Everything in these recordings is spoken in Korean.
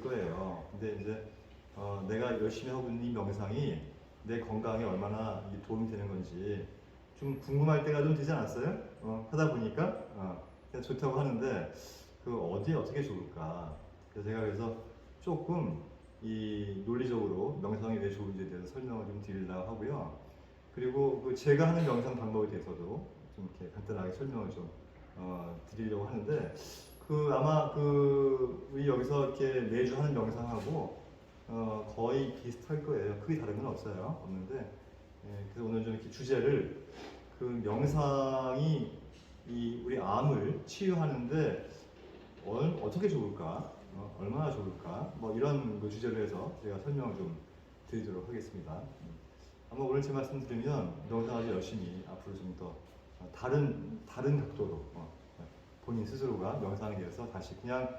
거예요. 근데 이제 내가 열심히 하고 있는 이 명상이 내 건강에 얼마나 도움이 되는 건지 좀 궁금할 때가 좀 되지 않았어요? 하다 보니까 그냥 좋다고 하는데 그 어디에 어떻게 좋을까? 그래서 조금 이 논리적으로 명상이 왜 좋은지에 대해서 설명을 좀 드리려고 하고요. 그리고 그 제가 하는 명상 방법에 대해서도 좀 이렇게 간단하게 설명을 좀 드리려고 하는데 아마 우리 여기서 이렇게 매주 하는 명상하고 거의 비슷할 거예요. 크게 다른 건 없는데 그래서 오늘 좀 이렇게 주제를 그 명상이 우리 암을 치유하는데 어떻게 좋을까, 얼마나 좋을까, 뭐 이런 그 주제로 해서 제가 설명을 좀 드리도록 하겠습니다. 아마 오늘 제 말씀 드리면 명상 아주 열심히 앞으로 좀 더 다른 각도로 본인 스스로가 명상에 대해서 다시 그냥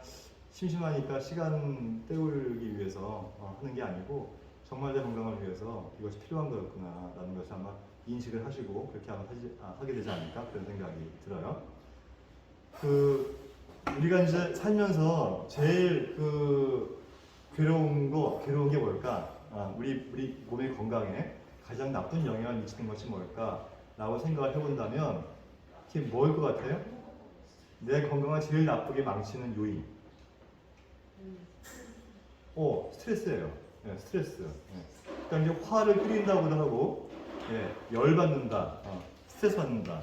심심하니까 시간 때우기 위해서 하는 게 아니고 정말 내 건강을 위해서 이것이 필요한 거였구나 라는 것을 아마 인식을 하시고 그렇게 하게 되지 않을까 그런 생각이 들어요. 우리가 이제 살면서 제일 괴로운 게 뭘까? 우리 몸의 건강에 가장 나쁜 영향을 미치는 것이 뭘까? 라고 생각을 해본다면 그게 뭐일 것 같아요? 내 건강을 제일 나쁘게 망치는 요인. 스트레스예요. 네, 스트레스. 네. 그러니까 이제 화를 끓인다고도 하고, 열받는다, 스트레스 받는다.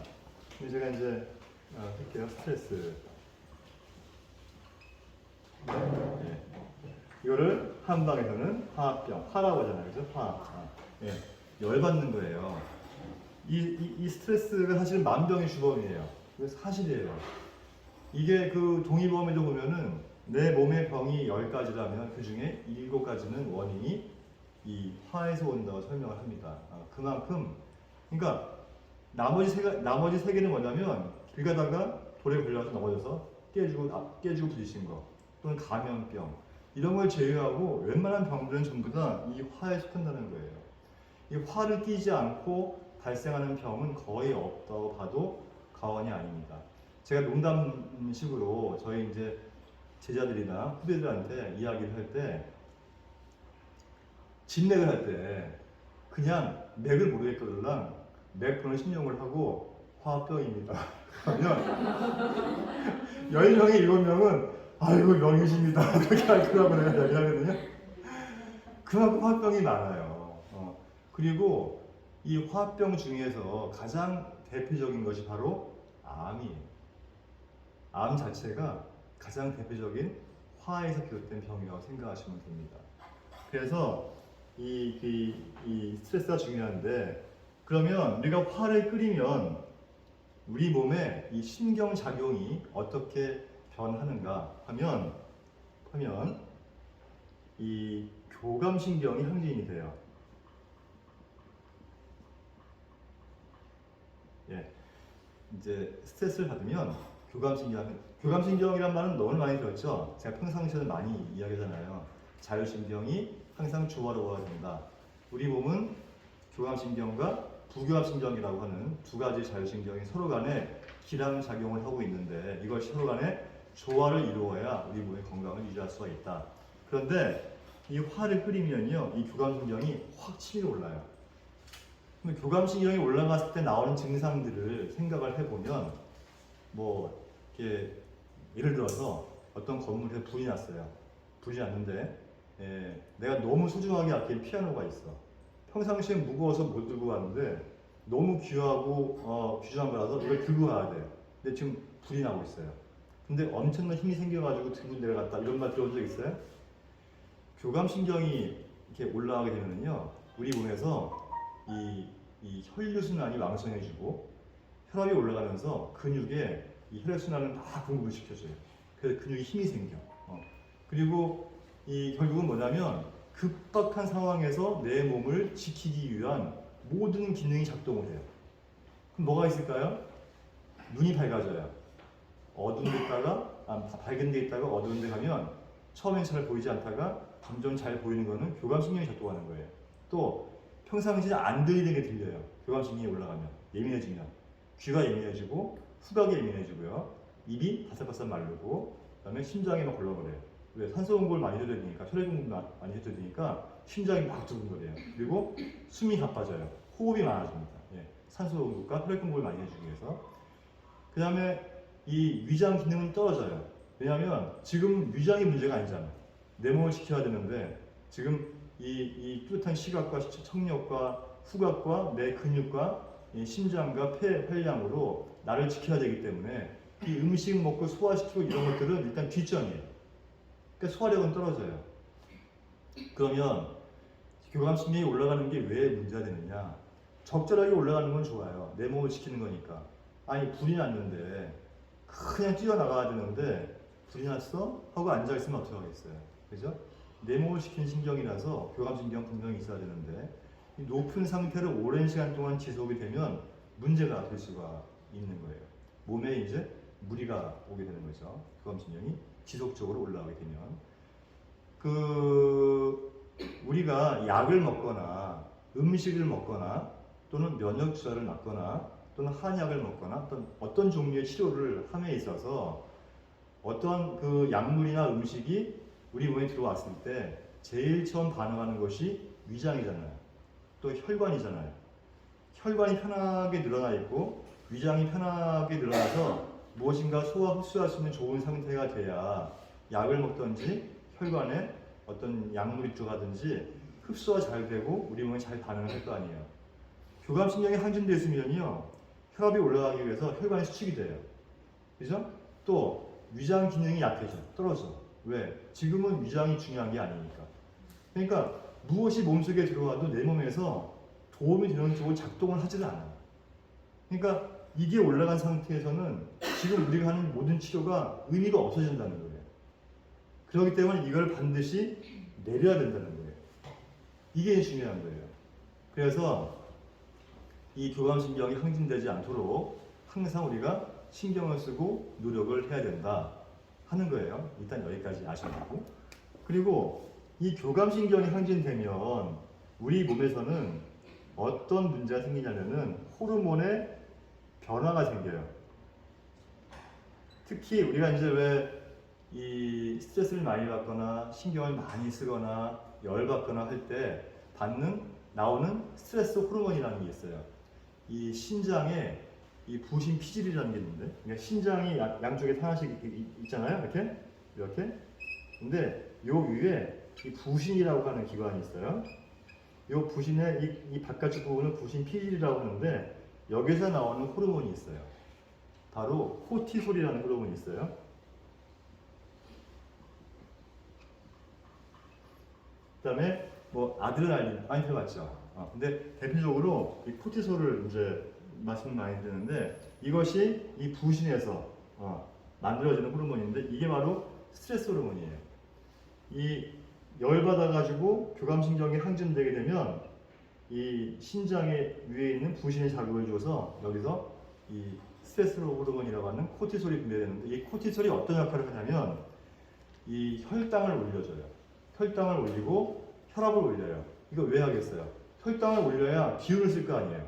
제가 이제 할게요. 스트레스. 네. 이거를 한방에서는 화병, 화라고 하잖아요, 그죠? 열받는 거예요. 이 스트레스가 사실은 만병의 주범이에요. 이거 사실이에요. 이게 동의보험에도 보면은 내 몸의 병이 10가지라면 그 중에 7가지는 원인이 이 화에서 온다고 설명을 합니다. 그만큼, 그러니까 나머지 세 개는 뭐냐면 길 가다가 돌에 걸려서 넘어져서 깨지고 부딪힌 거, 또는 감염병, 이런 걸 제외하고 웬만한 병들은 전부 다 이 화에 속한다는 거예요. 이 화를 띠지 않고 발생하는 병은 거의 없다고 봐도 과언이 아닙니다. 제가 농담식으로 저희 이제 제자들이나 후배들한테 이야기를 할 때, 진맥을 할 때 그냥 맥을 모르겠거든 맥분을 신용을 하고 화병입니다. 그러면 10명에 7명은 아이고 명이십니다. 그렇게 할 거라고 내가 이야기하거든요. 그만큼 화병이 많아요. 그리고 이 화병 중에서 가장 대표적인 것이 바로 암이에요. 암 자체가 가장 대표적인 화에서 비롯된 병이라고 생각하시면 됩니다. 그래서 이 스트레스가 중요한데, 그러면 우리가 화를 끓이면 우리 몸에 이 신경작용이 어떻게 변하는가 하면 이 교감신경이 항진이 돼요. 이제 스트레스를 받으면 교감신경이란 말은 너무 많이 들었죠? 제가 평상시에는 많이 이야기하잖아요. 자율신경이 항상 조화로워야 된다. 우리 몸은 교감신경과 부교감신경이라고 하는 두 가지 자율신경이 서로 간에 기량작용을 하고 있는데, 이것이 서로 간에 조화를 이루어야 우리 몸의 건강을 유지할 수가 있다. 그런데 이 화를 끓이면요, 이 교감신경이 확 치밀어 올라요. 교감신경이 올라갔을 때 나오는 증상들을 생각을 해보면, 이렇게 예를 들어서 어떤 건물에 불이 났어요. 불이 났는데 내가 너무 소중하게 아낀 피아노가 있어. 평상시에 무거워서 못 들고 가는데 너무 귀하고 귀중한 거라서 이걸 들고 가야 돼. 근데 지금 불이 나고 있어요. 근데 엄청난 힘이 생겨가지고 들고 내려갔다, 이런 말 들어본 적 있어요? 교감신경이 이렇게 올라가게 되면요, 우리 몸에서 이 혈류순환이 왕성해지고 혈압이 올라가면서 근육에 이 혈액순환을 다 공급을 시켜줘요. 그래서 근육에 힘이 생겨. 그리고 결국은 뭐냐면 급박한 상황에서 내 몸을 지키기 위한 모든 기능이 작동을 해요. 그럼 뭐가 있을까요? 눈이 밝아져요. 어두운 데 있다가 밝은 데 있다가 어두운 데 가면 처음엔 잘 보이지 않다가 점점 잘 보이는 거는 교감신경이 작동하는 거예요. 또 평상시에 안 들리는 게 들려요. 교감신경이 올라가면, 예민해지면 귀가 예민해지고 후각이 예민해지고요, 입이 바삭바삭 마르고, 그다음에 심장이 막 걸렁거려요. 왜 산소 공급을 많이 해줘야 되니까, 혈액 공급을 많이 해줘야 되니까 심장이 막 두근거려요. 그리고 숨이 가빠져요. 호흡이 많아집니다. 예, 산소 공급과 혈액 공급을 많이 해주기 위해서. 그 다음에 이 위장 기능은 떨어져요. 왜냐하면 지금 위장이 문제가 아니잖아요. 내 몸을 지켜야 되는데 지금 이 뚜렷한 시각과 청력과 후각과 내 근육과 이 심장과 폐 혈량으로 나를 지켜야 되기 때문에 이 음식 먹고 소화시키고 이런 것들은 일단 뒷전이에요. 그러니까 소화력은 떨어져요. 그러면 교감신경이 올라가는 게 왜 문제가 되느냐? 적절하게 올라가는 건 좋아요. 내 몸을 지키는 거니까. 아니 불이 났는데 그냥 뛰어나가야 되는데 불이 났어? 하고 앉아있으면 어떻게 하겠어요? 그죠? 내 몸을 지키는 신경이라서 교감신경 분명히 있어야 되는데 이 높은 상태를 오랜 시간 동안 지속이 되면 문제가 될 수가 있는 거예요. 몸에 이제 무리가 오게 되는 거죠. 교감신경이 지속적으로 올라가게 되면. 우리가 약을 먹거나 음식을 먹거나 또는 면역주사를 맞거나 또는 한약을 먹거나 어떤 종류의 치료를 함에 있어서 어떤 그 약물이나 음식이 우리 몸에 들어왔을 때 제일 처음 반응하는 것이 위장이잖아요. 또 혈관이잖아요. 혈관이 편하게 늘어나 있고 위장이 편하게 늘어나서 무엇인가 소화 흡수할 수 있는 좋은 상태가 돼야 약을 먹든지 혈관에 어떤 약물이 들어가든지 흡수가 잘 되고 우리 몸에 잘 반응을 할 거 아니에요. 교감신경이 항진되어 있으면요 혈압이 올라가기 위해서 혈관이 수축이 돼요. 그죠? 또 위장 기능이 약해져, 떨어져. 왜? 지금은 위장이 중요한 게 아니니까. 그러니까 무엇이 몸속에 들어와도 내 몸에서 도움이 되는 쪽으로 작동을 하지는 않아요. 그러니까 이게 올라간 상태에서는 지금 우리가 하는 모든 치료가 의미가 없어진다는 거예요. 그렇기 때문에 이걸 반드시 내려야 된다는 거예요. 이게 중요한 거예요. 그래서 이 교감신경이 항진되지 않도록 항상 우리가 신경을 쓰고 노력을 해야 된다 하는 거예요. 일단 여기까지 아셔야 되고. 그리고 이 교감신경이 항진되면 우리 몸에서는 어떤 문제가 생기냐면은 호르몬의 변화가 생겨요. 특히 우리가 이제 왜 이 스트레스를 많이 받거나 신경을 많이 쓰거나 열받거나 할 때 나오는 스트레스 호르몬이라는 게 있어요. 이 신장에 이 부신 피질이라는 게 있는데, 그러니까 신장이 양쪽에 하나씩 있잖아요, 이렇게. 근데 요 위에 이 부신이라고 하는 기관이 있어요. 요 부신의 이 바깥쪽 부분을 부신 피질이라고 하는데 여기서 나오는 호르몬이 있어요. 바로 코티솔이라는 호르몬이 있어요. 그다음에 뭐 아드레날린 많이 들어봤죠. 근데 대표적으로 이 코티솔을 이제 말씀 많이 드리는데 이것이 이 부신에서 만들어지는 호르몬인데 이게 바로 스트레스 호르몬이에요. 이 열받아가지고 교감신경이 항진되게 되면 이 신장에 위에 있는 부신에 자극을 줘서 여기서 이 스트레스 호르몬이라고 하는 코티솔이 분비되는데 이 코티솔이 어떤 역할을 하냐면 이 혈당을 올려줘요. 혈당을 올리고 혈압을 올려요. 이거 왜 하겠어요? 혈당을 올려야 기운을 쓸 거 아니에요.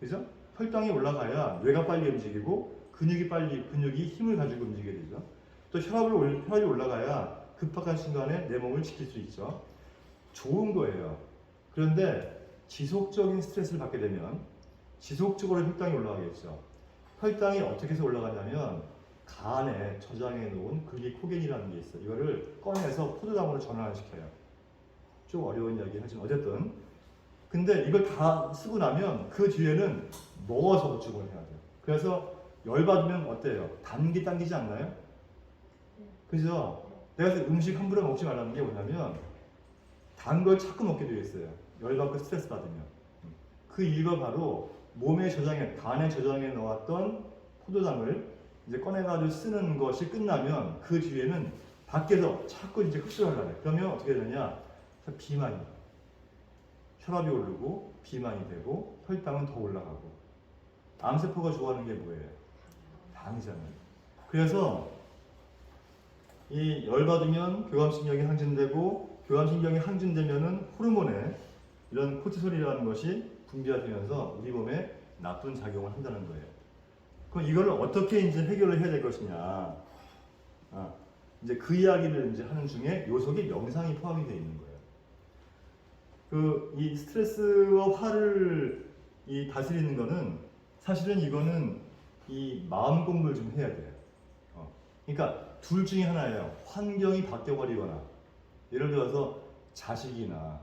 그죠? 혈당이 올라가야 뇌가 빨리 움직이고 근육이 힘을 가지고 움직이게 되죠. 또 혈압이 올라가야 급박한 순간에 내 몸을 지킬 수 있죠. 좋은 거예요. 그런데 지속적인 스트레스를 받게 되면 지속적으로 혈당이 올라가겠죠. 혈당이 어떻게 해서 올라가냐면 간에 저장해 놓은 글리코겐이라는 게 있어요. 이거를 꺼내서 포도당으로 전환을 시켜요. 좀 어려운 이야기 하지만 어쨌든 근데 이걸 다 쓰고 나면 그 뒤에는 먹어서 보충을 해야 돼요. 그래서 열받으면 어때요? 당기지 않나요? 그죠? 내가 음식 함부로 먹지 말라는 게 뭐냐면 단 걸 자꾸 먹게 되겠어요. 열받고 스트레스 받으면. 그 이유가 바로 간에 저장해 놓았던 포도당을 이제 꺼내가지고 쓰는 것이 끝나면 그 뒤에는 밖에서 자꾸 이제 흡수를 하려고 해요. 그러면 어떻게 되느냐? 비만이. 혈압이 오르고 비만이 되고 혈당은 더 올라가고. 암세포가 좋아하는 게 뭐예요? 당이잖아요. 그래서 이 열받으면 교감신경이 항진되고 교감신경이 항진되면은 호르몬에 이런 코티솔이라는 것이 분비가 되면서 우리 몸에 나쁜 작용을 한다는 거예요. 그럼 이거를 어떻게 이제 해결을 해야 될 것이냐? 이제 그 이야기를 이제 하는 중에 요 속에 명상이 포함이 되어 있는 거예요. 이 스트레스와 화를 다스리는 거는 사실은 이거는 이 마음 공부를 좀 해야 돼요. 그러니까 둘 중에 하나예요. 환경이 바뀌어버리거나 예를 들어서 자식이나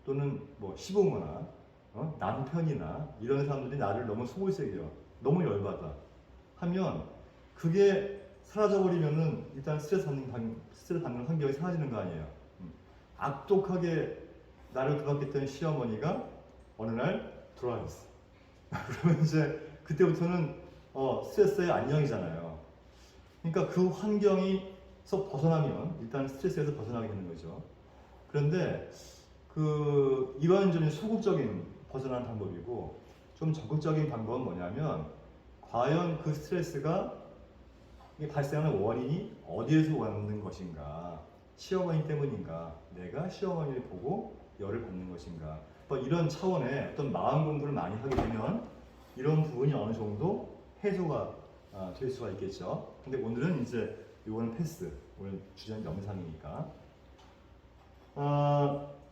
또는 뭐 시부모나 남편이나 이런 사람들이 나를 너무 속을 새겨 너무 열받아 하면 그게 사라져버리면은 일단 스트레스 받는 환경이 사라지는 거 아니에요. 악독하게 나를 구박했던 시어머니가 어느 날 돌아가셨어. 그러면 이제 그때부터는 스트레스의 안녕이잖아요. 그러니까 그 환경에서 벗어나면 일단 스트레스에서 벗어나게 되는 거죠. 그런데 이건 좀 소극적인 벗어나는 방법이고 좀 적극적인 방법은 뭐냐면 과연 그 스트레스가 발생하는 원인이 어디에서 오는 것인가, 시어머니 때문인가, 내가 시어머니를 보고 열을 받는 것인가, 뭐 이런 차원의 어떤 마음 공부를 많이 하게 되면 이런 부분이 어느 정도 해소가 될 수가 있겠죠. 근데 오늘은 이제 이거는 패스, 오늘 주제는 명상이니까.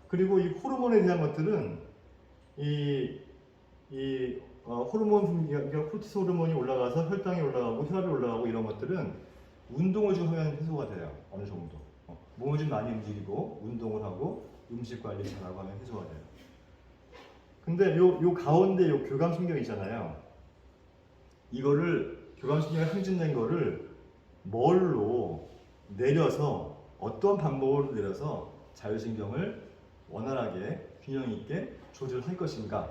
그리고 이 호르몬에 대한 것들은 호르몬, 그러니까 코르티솔 호르몬이 올라가서 혈당이 올라가고 혈압이 올라가고 이런 것들은 운동을 좀 하면 해소가 돼요. 어느 정도. 몸을 좀 많이 움직이고 운동을 하고 음식 관리 잘하고 하면 해소가 돼요. 근데 요 가운데 요 교감신경 있잖아요. 이거를 교감신경에 항진된 거를 뭘로 내려서 어떤 방법으로 내려서 자율신경을 원활하게 균형 있게 조절할 것인가에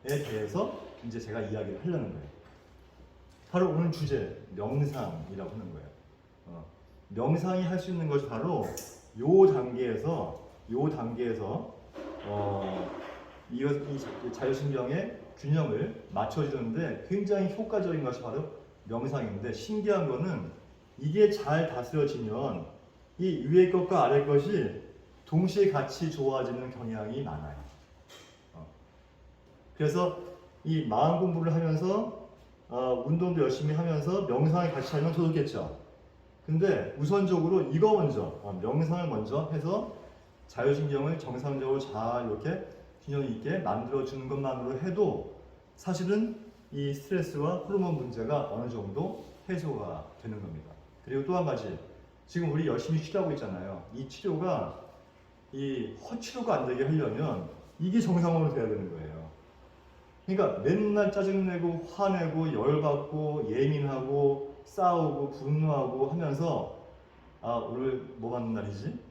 대해서 이제 제가 이야기를 하려는 거예요. 바로 오늘 주제 명상이라고 하는 거예요. 명상이 할 수 있는 것이 바로 요 단계에서 이 자율신경의 균형을 맞춰주는데 굉장히 효과적인 것이 바로 명상인데 신기한 거는 이게 잘 다스려지면 이 위의 것과 아래 것이 동시에 같이 좋아지는 경향이 많아요. 그래서 이 마음 공부를 하면서 운동도 열심히 하면서 명상을 같이 하면 좋겠죠. 근데 우선적으로 이거 먼저 명상을 먼저 해서 자율신경을 정상적으로 잘 이렇게 균형 있게 만들어주는 것만으로 해도 사실은 이 스트레스와 호르몬 문제가 어느 정도 해소가 되는 겁니다. 그리고 또 한 가지, 지금 우리 열심히 치료하고 있잖아요. 이 치료가 이 허치료가 안 되게 하려면 이게 정상으로 돼야 되는 거예요. 그러니까 맨날 짜증내고 화내고 열받고 예민하고 싸우고 분노하고 하면서 오늘 뭐 받는 날이지?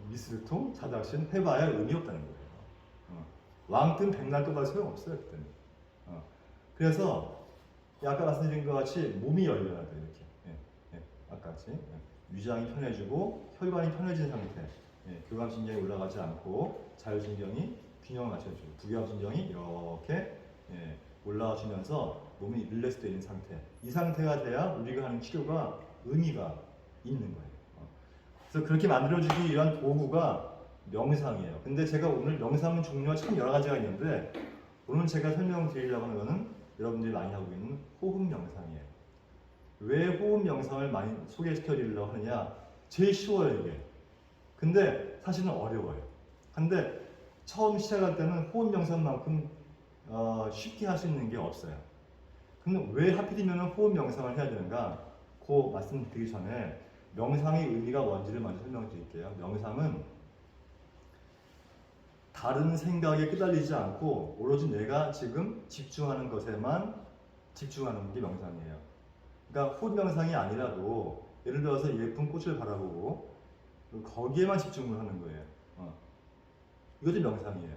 미스루통, 자작신 해봐야 의미 없다는 거예요. 왕뜬 백날 떠봐도 소용없어요 그때는. 그래서 아까 말씀드린 것 같이 몸이 열려야 돼요. 이렇게 아까 같이 위장이 편해지고 혈관이 편해진 상태, 교감신경이 올라가지 않고 자율신경이 균형을 맞춰주고 부교감신경이 이렇게 올라와주면서 몸이 릴렉스 되어 있는 상태, 이 상태가 돼야 우리가 하는 치료가 의미가 있는 거예요. 그래서 그렇게 만들어주기 위한 도구가 명상이에요. 근데 제가 오늘 명상 종류가 참 여러 가지가 있는데 오늘 제가 설명드리려고 하는 거는 여러분들이 많이 하고 있는 호흡 명상이에요. 왜 호흡 명상을 많이 소개시켜 드리려고 하느냐? 제일 쉬워요 이게. 근데 사실은 어려워요. 근데 처음 시작할 때는 호흡 명상만큼 쉽게 할 수 있는 게 없어요. 근데 왜 하필이면 호흡 명상을 해야 되는가? 그 말씀드리기 전에 명상의 의미가 뭔지를 먼저 설명드릴게요. 명상은 다른 생각에 끄달리지 않고 오로지 내가 지금 집중하는 것에만 집중하는 게 명상이에요. 그러니까 호흡 명상이 아니라도 예를 들어서 예쁜 꽃을 바라보고 거기에만 집중을 하는 거예요. 이것도 명상이에요.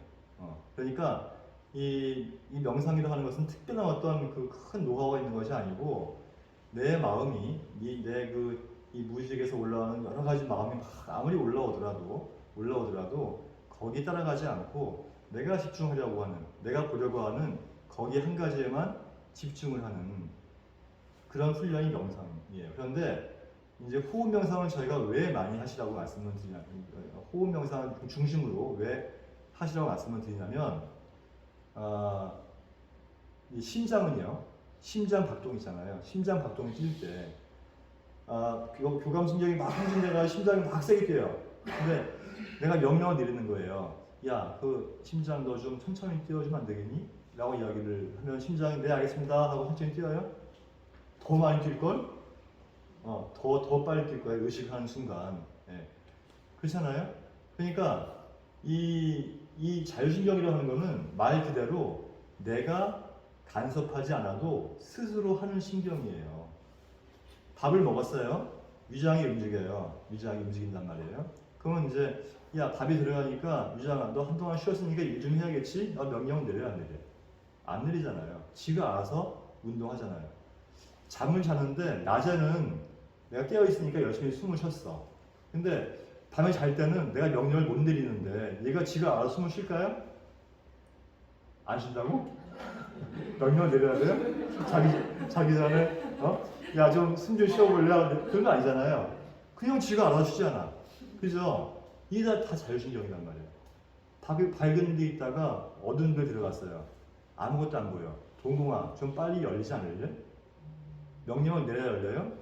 그러니까 이 명상이라고 하는 것은 특별한 어떤 그 큰 노하우가 있는 것이 아니고 내 마음이 이 무의식에서 올라오는 여러 가지 마음이 막 아무리 올라오더라도 거기 따라가지 않고 내가 집중하려고 하는, 내가 보려고 하는 거기 한 가지에만 집중을 하는 그런 훈련이 명상이에요. 그런데 이제 호흡 명상을 저희가 왜 많이 하시라고 말씀을 드리냐면, 호흡 명상을 중심으로 왜 하시라고 말씀을 드리냐면, 이 심장은요, 심장 박동 있잖아요. 심장 박동이 뛸 때 교감신경이 막 항진돼가 심장이 막 세게 뛰어요. 근데 내가 명령을 내리는 거예요. 야, 그 심장 너 좀 천천히 뛰어주면 안 되겠니? 라고 이야기를 하면 심장이 네 알겠습니다 하고 천천히 뛰어요. 더 많이 뛸걸? 더 빨리 뛸 거예요. 의식하는 순간. 예. 그렇잖아요? 그러니까 이 자율신경이라고 하는 거는 말 그대로 내가 간섭하지 않아도 스스로 하는 신경이에요. 밥을 먹었어요. 위장이 움직여요. 위장이 움직인단 말이에요. 그러면 이제 야 밥이 들어가니까 위장아 너 한동안 쉬었으니까 일 좀 해야겠지? 명령을 내려야 안 내려? 안 내리잖아요. 지가 알아서 운동하잖아요. 잠을 자는데 낮에는 내가 깨어 있으니까 열심히 숨을 쉬었어. 근데 밤에 잘 때는 내가 명령을 못 내리는데 얘가 지가 알아서 숨을 쉴까요? 안 쉰다고? 명령을 내려야 돼요? 자기 전에 야 좀 숨 좀 쉬어볼래? 그런 거 아니잖아요. 그냥 지가 알아서 쉬잖아. 그죠? 이게 다 자율신경이란 말이에요. 밝은 데 있다가 어두운 데 들어갔어요. 아무것도 안 보여. 동공아 좀 빨리 열리지 않을래? 명령을 내려야 열려요?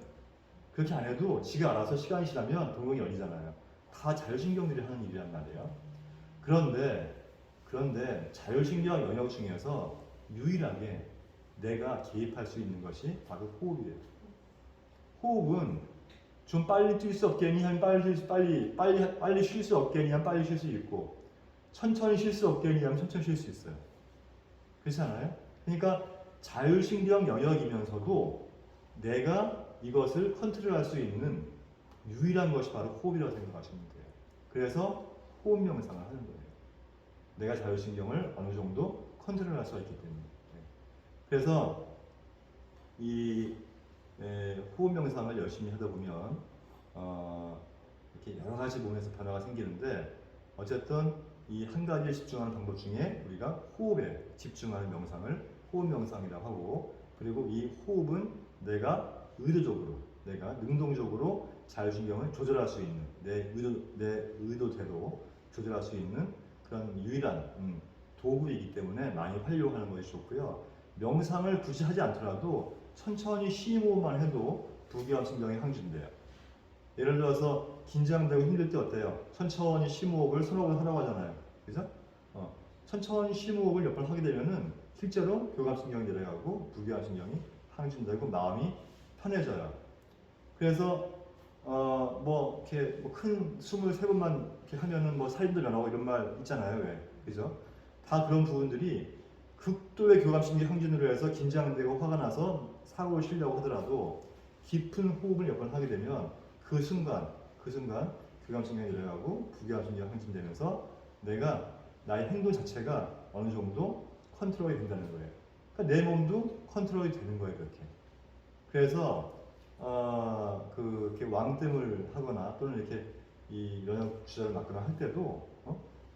그렇게 안 해도 지가 알아서 시간이 지나면 동공이 열리잖아요. 다 자율신경들이 하는 일이란 말이에요. 그런데 자율신경 영역 중에서 유일하게 내가 개입할 수 있는 것이 바로 호흡이에요. 호흡은 좀 빨리 뛸 수 없겠니? 하면 빨리 쉴 수 없겠니? 하면 빨리 쉴 수 있고 천천히 쉴 수 없겠니? 하면 천천히 쉴 수 있어요. 그렇지 않아요? 그러니까 자율신경 영역이면서도 내가 이것을 컨트롤할 수 있는 유일한 것이 바로 호흡이라고 생각하시면 돼요. 그래서 호흡 명상을 하는 거예요. 내가 자율신경을 어느 정도 컨트롤할 수가 있기 때문에. 그래서 이 호흡 명상을 열심히 하다 보면 이렇게 여러 가지 몸에서 변화가 생기는데 어쨌든 이 한 가지에 집중하는 방법 중에 우리가 호흡에 집중하는 명상을 호흡 명상이라고 하고 그리고 이 호흡은 내가 의도적으로 내가 능동적으로 자율신경을 조절할 수 있는 내 의도대로 조절할 수 있는 그런 유일한 도구이기 때문에 많이 활용하는 것이 좋고요. 명상을 굳이 하지 않더라도 천천히 심호흡만 해도 부기함신경이 항진돼요. 예를 들어서 긴장되고 힘들 때 어때요? 천천히 심호흡을 손목을 하라고 하잖아요. 그죠? 천천히 심호흡을 몇 번 하게 되면은 실제로 교감신경이 내려가고 부기함신경이 항진되고 마음이 편해져요. 그래서 이렇게 큰 23번만 이렇게 하면은 살인도 면하고 이런 말 있잖아요. 왜? 그죠? 다 그런 부분들이 극도의 교감신경 항진으로 해서 긴장되고 화가 나서 사고를 치려고 하더라도 깊은 호흡을 몇 번 하게 되면 그 순간 교감신경이 내려가고 부교감신경이 항진되면서 내가 나의 행동 자체가 어느 정도 컨트롤이 된다는 거예요. 그러니까 내 몸도 컨트롤이 되는 거예요. 그렇게. 그래서 이렇게 왕뜸을 하거나 또는 이렇게 이 연역 주사를 맞거나 할 때도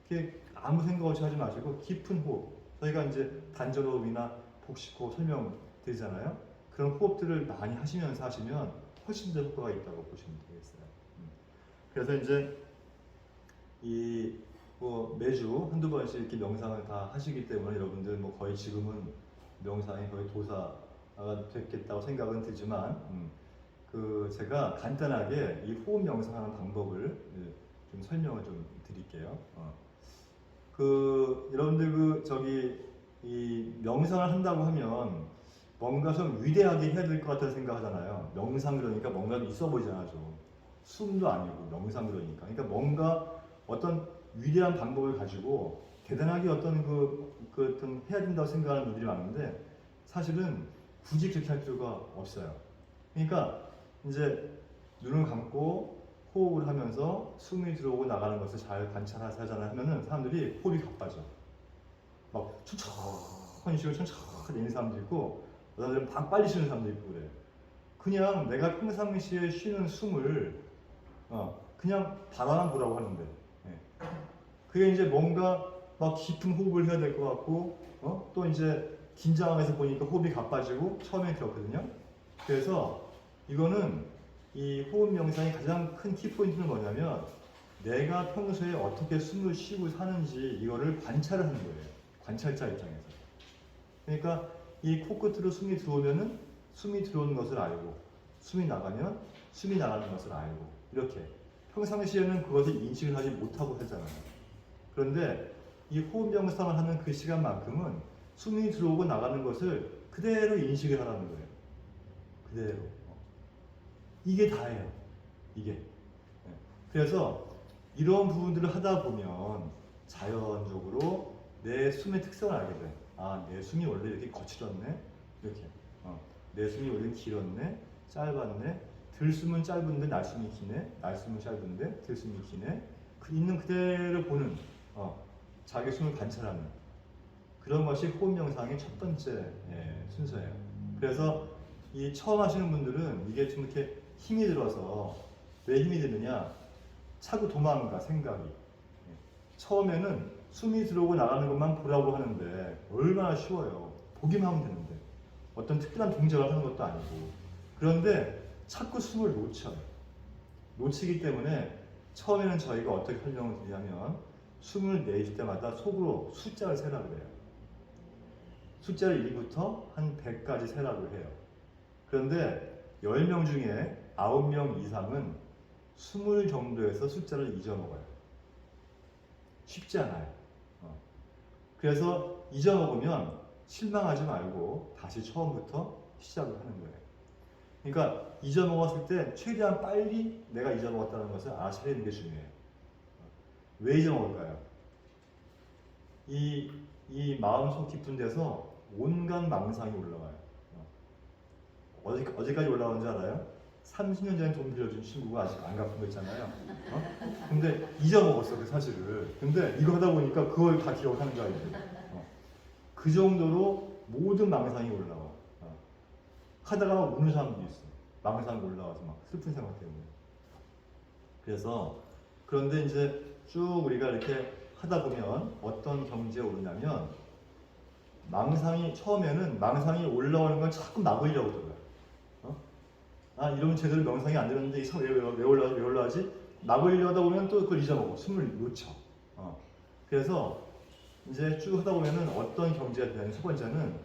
이렇게 아무 생각 없이 하지 마시고 깊은 호흡. 저희가 이제 단전호흡이나 복식호흡 설명드리잖아요. 그런 호흡들을 많이 하시면서 하시면 훨씬 더 효과가 있다고 보시면 되겠어요. 그래서 이제 매주 한두 번씩 이렇게 명상을 다 하시기 때문에 여러분들 거의 지금은 명상이 거의 도사가 됐겠다고 생각은 들지만 제가 간단하게 이 호흡 명상하는 방법을 좀 설명을 좀 드릴게요. 여러분들 이 명상을 한다고 하면 뭔가 좀 위대하게 해야 될 것 같다는 생각하잖아요. 명상 그러니까 뭔가 좀 있어 보이잖아 좀. 숨도 아니고 명상 그러니까. 그러니까 뭔가 어떤 위대한 방법을 가지고 대단하게 어떤 어떤 해야 된다고 생각하는 분들이 많은데 사실은 굳이 그렇게 할 필요가 없어요. 그러니까 이제 눈을 감고 호흡을 하면서 숨이 들어오고 나가는 것을 잘 관찰하잖아요. 하면은 사람들이 호흡이 가빠져. 막 천천히 쉬고 천천히 내는 사람도 있고 어떤 사람들은 빨리 쉬는 사람도 있고 그래요. 그냥 내가 평상시에 쉬는 숨을 그냥 바라만 보라고 하는데 그게 이제 뭔가 막 깊은 호흡을 해야 될 것 같고 또 이제 긴장해서 보니까 호흡이 가빠지고 처음에 그렇거든요. 그래서 이거는 이 호흡 명상의 가장 큰 키포인트는 뭐냐면 내가 평소에 어떻게 숨을 쉬고 사는지 이거를 관찰을 하는 거예요. 관찰자 입장에서. 그러니까 이 코끝으로 숨이 들어오면은 숨이 들어오는 것을 알고 숨이 나가면 숨이 나가는 것을 알고 이렇게 평상시에는 그것을 인식을 하지 못하고 살잖아요. 그런데 이 호흡 명상을 하는 그 시간만큼은 숨이 들어오고 나가는 것을 그대로 인식을 하라는 거예요. 그대로. 이게 다예요. 이게. 네. 그래서 이런 부분들을 하다 보면 자연적으로 내 숨의 특성을 알게 돼. 아, 내 숨이 원래 이렇게 거칠었네. 이렇게. 내 숨이 원래 길었네. 짧았네. 들숨은 짧은데 날숨이 기네. 날숨은 짧은데 들숨이 기네. 있는 그대로 보는 자기 숨을 관찰하는 그런 것이 호흡 명상의 첫 번째 순서예요. 그래서 이 처음 하시는 분들은 이게 좀 이렇게 힘이 들어서 왜 힘이 드느냐? 자꾸 도망가 생각이. 처음에는 숨이 들어오고 나가는 것만 보라고 하는데 얼마나 쉬워요. 보기만 하면 되는데 어떤 특별한 동작을 하는 것도 아니고 그런데 자꾸 숨을 놓쳐요. 놓치기 때문에 처음에는 저희가 어떻게 설명을 드리냐면 숨을 내쉴 때마다 속으로 숫자를 세라고 해요. 숫자를 1부터 한 100까지 세라고 해요. 그런데 10명 중에 9명 이상은 20 정도에서 숫자를 잊어먹어요. 쉽지 않아요. 그래서 잊어먹으면 실망하지 말고 다시 처음부터 시작을 하는 거예요. 그러니까 잊어먹었을 때 최대한 빨리 내가 잊어먹었다는 것을 알아차리는 게 중요해요. 왜 잊어먹을까요? 이 마음속 깊은 데서 온갖 망상이 올라와요. 어제까지 올라온 줄 알아요? 30년 전에 돈 빌려준 친구가 아직 안 갚은 거 있잖아요. 근데 잊어먹었어, 그 사실을. 근데 이거 하다 보니까 그걸 다 기억하는 거야, 이제. 그 정도로 모든 망상이 올라와. 하다가 우는 사람도 있어. 망상이 올라와서 막 슬픈 생각 때문에. 그래서, 그런데 이제 쭉 우리가 이렇게 하다 보면 어떤 경지에 오르냐면, 처음에는 망상이 올라오는 걸 자꾸 막으려고 들어요. 이러면 제대로 명상이 안 되는데 왜 올라가지? 막으려다 보면 또 그걸 잊어먹어. 숨을 놓쳐. 그래서 이제 쭉 하다 보면은 어떤 경지가 되냐면 첫 번째는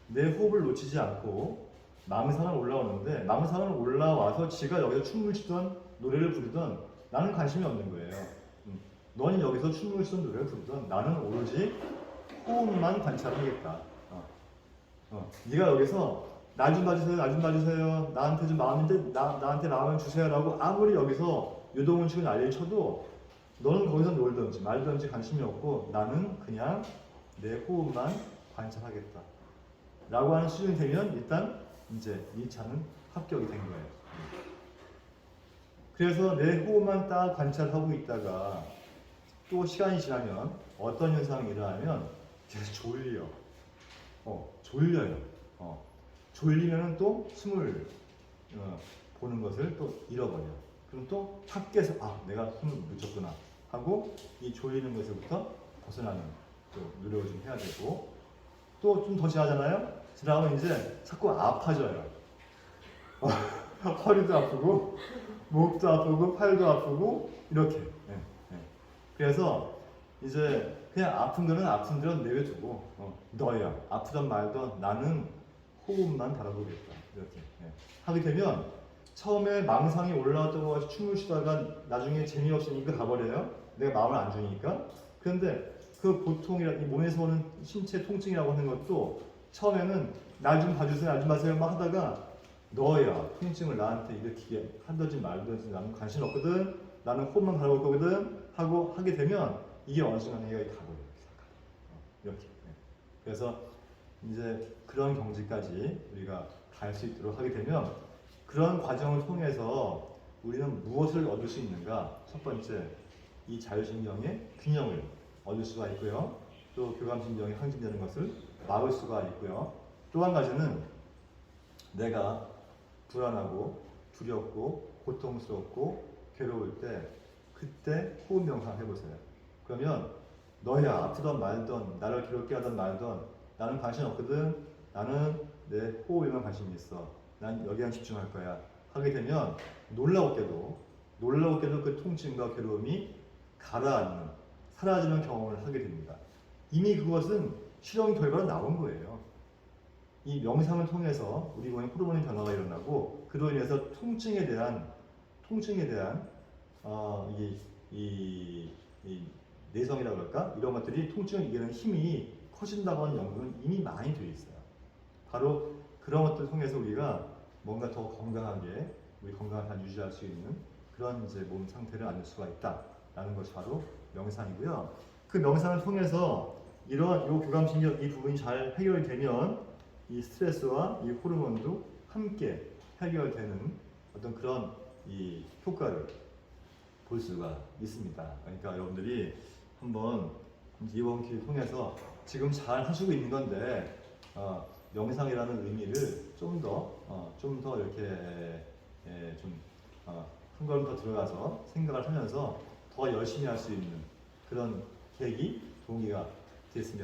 내 호흡을 놓치지 않고 망상은 올라오는데 망상은 올라와서 지가 여기서 춤을 추던 노래를 부르던 나는 관심이 없는 거예요. 너는 여기서 춤을 추던 노래를 부르던 나는 오로지 호흡만 관찰하겠다. 네가 여기서 나 좀 봐주세요, 나 좀 봐주세요, 나한테 좀 나한테 마음을 주세요라고 아무리 여기서 요동을 치고 난리를 쳐도 너는 거기서 놀든지 말든지 관심이 없고 나는 그냥 내 호흡만 관찰하겠다 라고 하는 수준이 되면 일단 이제 1차는 합격이 된 거예요. 그래서 내 호흡만 딱 관찰하고 있다가 또 시간이 지나면 어떤 현상이 일어나면 계속 졸려. 졸려요. 졸리면은 또 숨을 보는 것을 또 잃어버려. 그럼 또 확 깨서 내가 숨을 놓쳤구나 하고 이 졸리는 것에부터 벗어나는 또 노력을 좀 해야 되고 또 좀 더 지나잖아요. 지나가면 이제 자꾸 아파져요. 허리도 아프고 목도 아프고 팔도 아프고 이렇게. 그래서 이제 그냥 아픈 거는 아픈 대로 내려두고 너야 아프던 말던 나는 호흡만 바라보겠다 이렇게 하게 되면 처음에 망상이 올라왔던 것 같이 춤을 추다가 나중에 재미없으니까 가버려요. 내가 마음을 안 주니까. 그런데 그 보통이라 이 몸에서 오는 신체 통증이라고 하는 것도 처음에는 날 좀 봐주세요, 날 좀 봐주세요 막 하다가 너야 통증을 나한테 일으키게 하든지 말든지 나는 관심 없거든, 나는 호흡만 바라볼 거거든 하고 하게 되면 이게 어느 순간 얘가 가버려요. 이렇게. 그래서 이제 그런 경지까지 우리가 갈 수 있도록 하게 되면 그런 과정을 통해서 우리는 무엇을 얻을 수 있는가? 첫 번째, 이 자율신경의 균형을 얻을 수가 있고요. 또 교감신경이 항진되는 것을 막을 수가 있고요. 또 한 가지는 내가 불안하고 두렵고 고통스럽고 괴로울 때 그때 호흡 명상 해보세요. 그러면 너야 아프던 말던 나를 괴롭게 하던 말던 나는 관심 없거든. 나는 내 호흡에만 관심이 있어. 난 여기만 집중할 거야. 하게 되면 놀라웠게도 그 통증과 괴로움이 가라앉는, 사라지는 경험을 하게 됩니다. 이미 그것은 실험 결과로 나온 거예요. 이 명상을 통해서 우리 몸에 호르몬의 변화가 일어나고 그로 인해서 통증에 대한 이 내성이라고 할까? 이런 것들이 통증을 이기는 힘이 커진다고 하는 연구는 이미 많이 되어 있어요. 바로 그런 것들 통해서 우리가 뭔가 더 건강하게 우리 건강을 잘 유지할 수 있는 그런 이제 몸 상태를 얻을 수가 있다라는 것이 바로 명상이고요. 그 명상을 통해서 이러한 요 교감신경 이 부분이 잘 해결되면 이 스트레스와 이 호르몬도 함께 해결되는 어떤 그런 이 효과를 볼 수가 있습니다. 그러니까 여러분들이 한번 이번 기회를 통해서 지금 잘 하시고 있는 건데 명상이라는 의미를 좀 더 이렇게 한 걸음 더 들어가서 생각을 하면서 더 열심히 할 수 있는 그런 계기, 동기가 됐으면